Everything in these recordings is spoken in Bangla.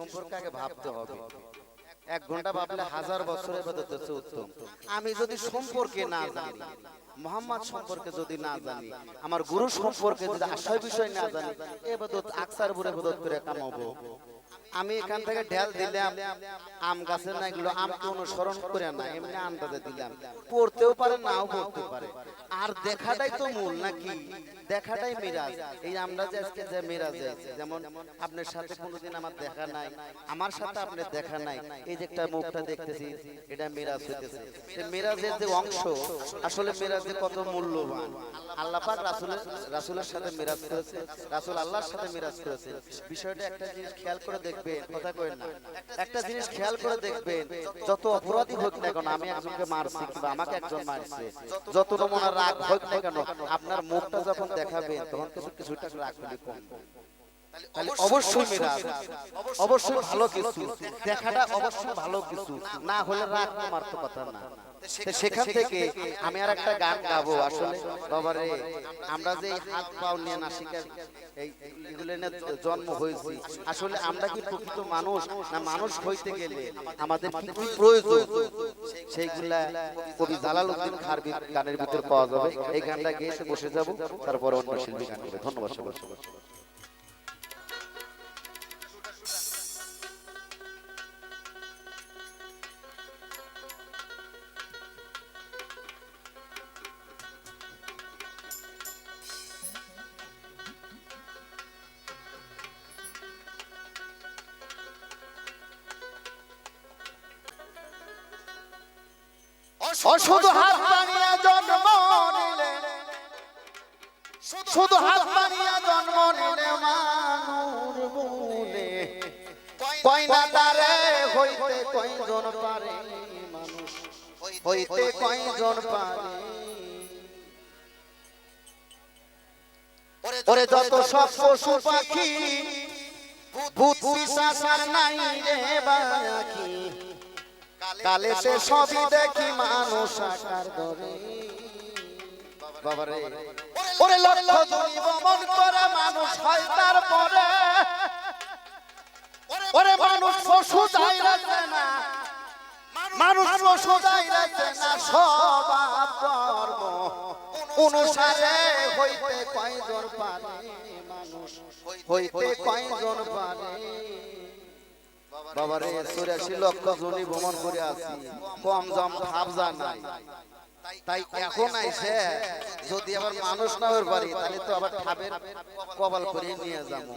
সম্পর্কে আগে ভাবতে হবে। 1 ঘন্টা ভাবলে 1000 বছরের ইবাদত হচ্ছে উত্তম। আমি যদি সম্পর্কে না জানি, মোহাম্মদ সম্পর্কে যদি না জানি, আমার গুরু সম্পর্কে যদি আশয় বিষয় না জানি, ইবাদত আকসার বুরে ইবাদত করে কামাবো। আমি এখান থেকে ঢেল দিলাম, আম গাছের না এগুলো আমকে অনুসরণ করে না, এমনি আন্দাজে দিলাম, পড়তেও পারে নাও পড়তে পারে। আর দেখাটাই তো মূল নাকি? দেখাটাই মিরাজ। এই আমরা যে আজকে যে মিরাজে আছি, যেমন আপনার সাথে কোনোদিন আমার দেখা নাই, আমার সাথে আপনার দেখা নাই, এই যে একটা মুখটা দেখতেছি, এটা মিরাজ হইতেছে। এই মিরাজের যে অংশ, আসলে মিরাজে কত মূল্যবান। আল্লাহ পাক রাসূলের সাথে মিরাজ করেছে, রাসূল আল্লাহর সাথে মিরাজ করেছে। বিষয়টা একটা জিনিস খেয়াল করে দেখবেন, কথা কইেন না, একটা জিনিস খেয়াল করে দেখবেন, যত অপরাধী হোক না কেন, আমি একজনকে মারছি কিংবা আমাকে একজন মারছে, যত নমুনা রাগ হোক না কেন, আপনার মুখটা যখন দেখাবেন তখন কিছুটা রাগ হলে কমবে। তাহলে অবশ্যই মিরাজ, অবশ্যই ভালো কিছু, দেখাটা অবশ্যই ভালো কিছু, না হলে রাগ কমার তো কথা না। সেখান থেকে আমি আর একটা গান গাবো। আসলে বাবারে, আমরা যে হাত পাও নিয়ে নাসিকা এইগুলো নিয়ে জন্ম হয়েছি, আসলে আমরা কি প্রকৃত মানুষ, না মানুষ হইতে গেলে আমাদের কি কি প্রয়োজন, সেইগুলা কবি জালালউদ্দিন খারবি গানের ভিতর পাওয়া যাবে। এই গানটা গেয়ে বসে যাব, তারপর অন্য শিল্পী গান করবে। ধন্যবাদ সবাই। শুধু হাত বানিয়ে জন্ম নিলে, শুধু হাত বানিয়ে জন্ম নিলে মানুষ বলে কয় না তারে হইতে কয়জন পারে, মানুষ হইতে কয়জন পারে। ওরে যত সব পশু পাখি, ভূত পিশাচ আর নাই রে বাকি, কালে সে সবই দেখি মানুষ আকার ধরে। বাবারে, ওরে লক্ষ জনি ভ্রমণ করে মানুষ হয় তারপরে, ওরে মানুষ পশু যাইরাছে না, মানুষ পশু যাইরাছে না, স্বভাব কর্ম অনুসারে হইতে কয়জন পারে, মানুষ হইতে কয়জন পারে। বাবারে, 84 লক্ষ জনি ভ্রমণ করে আসি, কম জম ভাবজা নাই। তাই এখন আইসে যদি আবার মানুষ না হতে পারি, তাহলে তো আবার ঠাবের কপাল করে নিয়ে যাবো।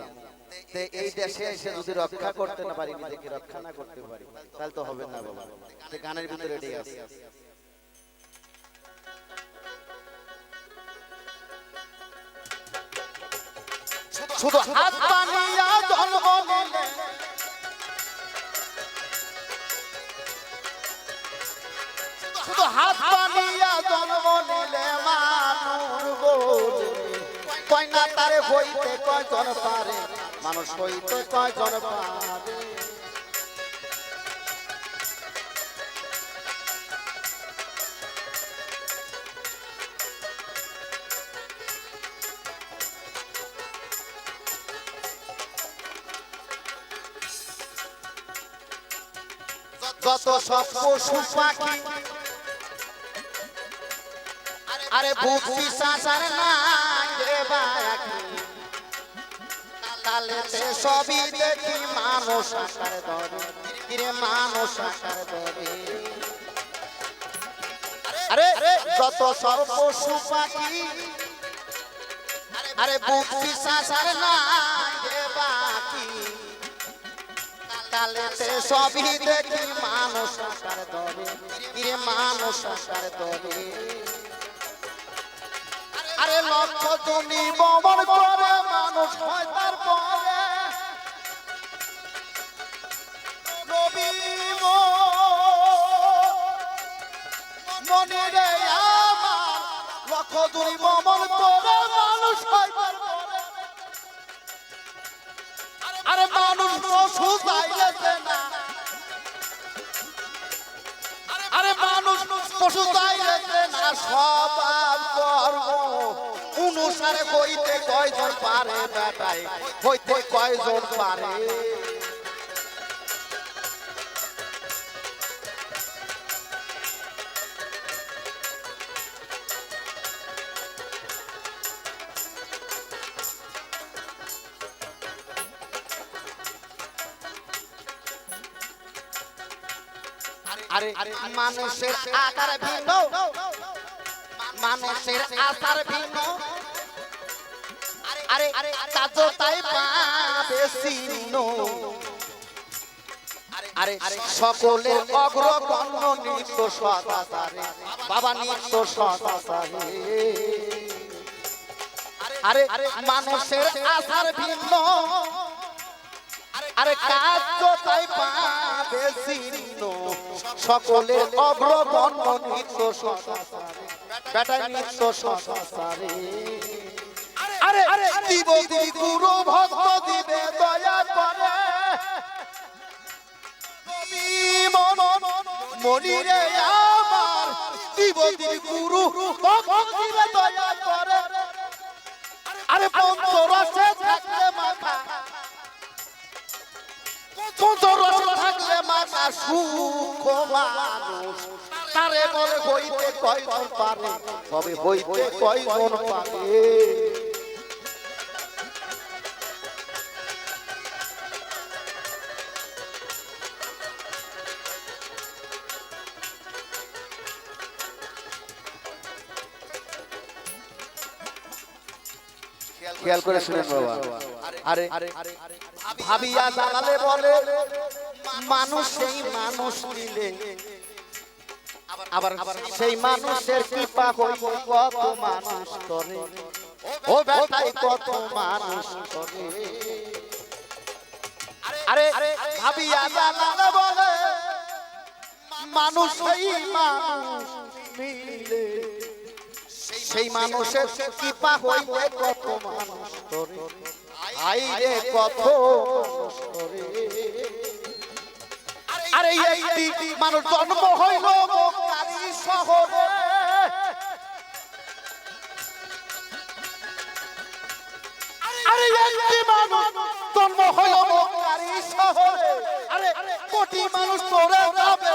এই দেশে এসে যদি রক্ষা করতে না পারি, নিজেকে রক্ষা না করতে পারি, তাহলে তো হবে না বাবা। গানের ভিতরে এটাই আছে। শুধু হাত বানিয়ে জন্ম নিলে, শুধু হাত বানিয়ে জন্ম নিলে মানুষ বোঝে কয় না তারে হইতে কয়জন পারে, মানুষ হইতে কয়জন পারে। যত সব পশু পাখি, আরে ভূত পিশাচ আর নাই রে বাকি, কালেতে সবই দেখি মানুষ আকার ধরে, রে মানুষ আকার ধরে। আরে যত সব পশু পাখি, আরে ভূত পিশাচ আর নাই রে বাকি, কালেতে সবই দেখি মানুষ আকার ধরে, রে মানুষ আকার ধরে। আরে লক্ষ জনি ভ্রমণ করে মানুষ হয় তারপরে, নবী মনে রে আমার, লক্ষ জনি ভ্রমণ করে মানুষ হয় তারপরে। আরে মানুষ পশু যাইলেছে না, আরে মানুষ পশু যাইলেছে না, স্বভাব কর্ম অনুসারে হইতে কয়জন পারে, বেটায় হইতে কয়জন পারে। আরে মানুষের আকার ভিন্ন, মানুষের আকার ভিন্ন, আরে কাজও তাই পাবে চিহ্ন। আরে সকলের অগ্রগণ্য নিত্য সদাচারে, বাবা নিত্য সদাচারে। আরে মানুষের আচার ভিন্ন, আরে কাজও তাই পাবে চিহ্ন। সকলের অগ্রগণ্য নিত্য সদাচারে, বেটা নিত্য সদাচারে। আরে দিব গুরু ভক্ত দিবে দয়া করে, মনিরে আমার দিব গুরু ভক্ত দিবে দয়া করে। আরে পঞ্চরসে থাকলে মাথা, পঞ্চরসে থাকলে মাথা সুখ মানুষ, তারে বলে হইতে কয়জন পারে, তবে হইতে কয়জন পারে। খেয়াল করে শুনেন বাবা। আরে ভাবিয়া জানালে বলে মানুষ সেই মানুষ নিলে, আবার সেই মানুষের কৃপা হইব কত মানুষ করে, ও বেটাই কত মানুষ করে। আরে ভাবিয়া জানালে বলে মানুষ সেই মানুষ নিলে, সেই মানুষের কৃপা হইবে কত মানুষ করে, আইরে কত মানুষ করে। আরে একটি মানুষ জন্ম হইল মক্কারি শহরে, আরে একটি মানুষ জন্ম হইল মক্কারি শহরে। আরে কোটি মানুষ তোরে যাবে,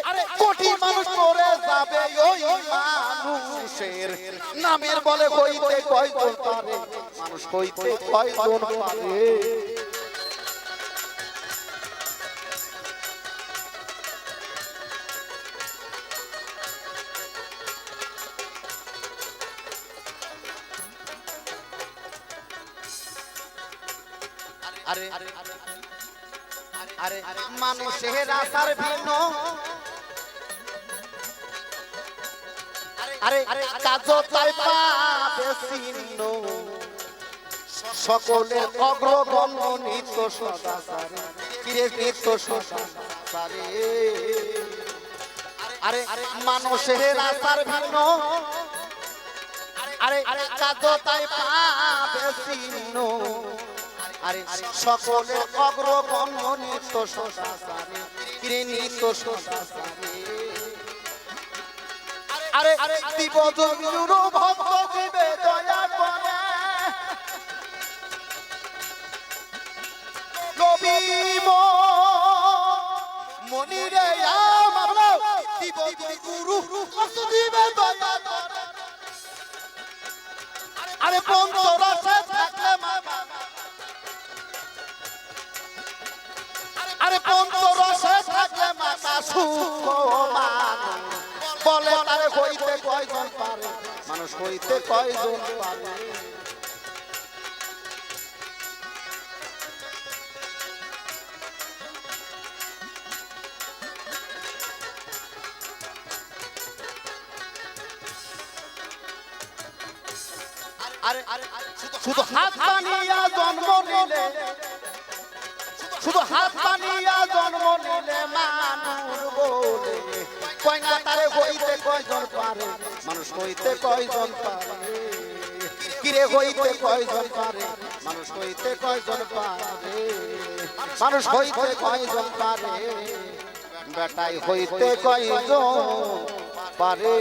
আরে কোটি মানুষ তোরে যাবে, ওই মানুষের নামের বলে হইতে কয়জন পারে, মানুষ হইতে কয়জন পারে। আরে মানুষের আচার ভিন্ন, আরে কাজও তাই পাবে চিহ্ন। সকলের অগ্রগণ্য নিত্য সদাচারে, কিরে নিত্য সদাচারে। আরে মানুষের আচার ভিন্ন, আরে কাজও তাই পাবে চিহ্ন। আরে সকলের অগ্রগণ্য নিত্য সদাচারে, কিরে নিত্য সদাচারে। আরে দিব গুরু ভক্ত দিবে দয়া করে, কবি মনিরে আমার দিব গুরু ভক্ত দিবে দয়া করে। আরে পঞ্চরসে থাকলে মাথা, আরে পঞ্চরসে থাকলে মাথা সুখ মানুষ, বলে তারে হইতে কয়জন পারে, মানুষ হইতে কয়জন পারে। আরে শুধু হাত বানিয়া জন্ম নিলে, শুধু হাত বানিয়া জন্ম নিলে মানুষ বলে কয়না তারে হইতে কয়জন পারে, মানুষ হইতে কয়জন পারে। কিরে হইতে কয়জন পারে, মানুষ হইতে কয়জন পারে, মানুষ হইতে কয়জন পারে, বেটাই হইতে কয়জন পারে।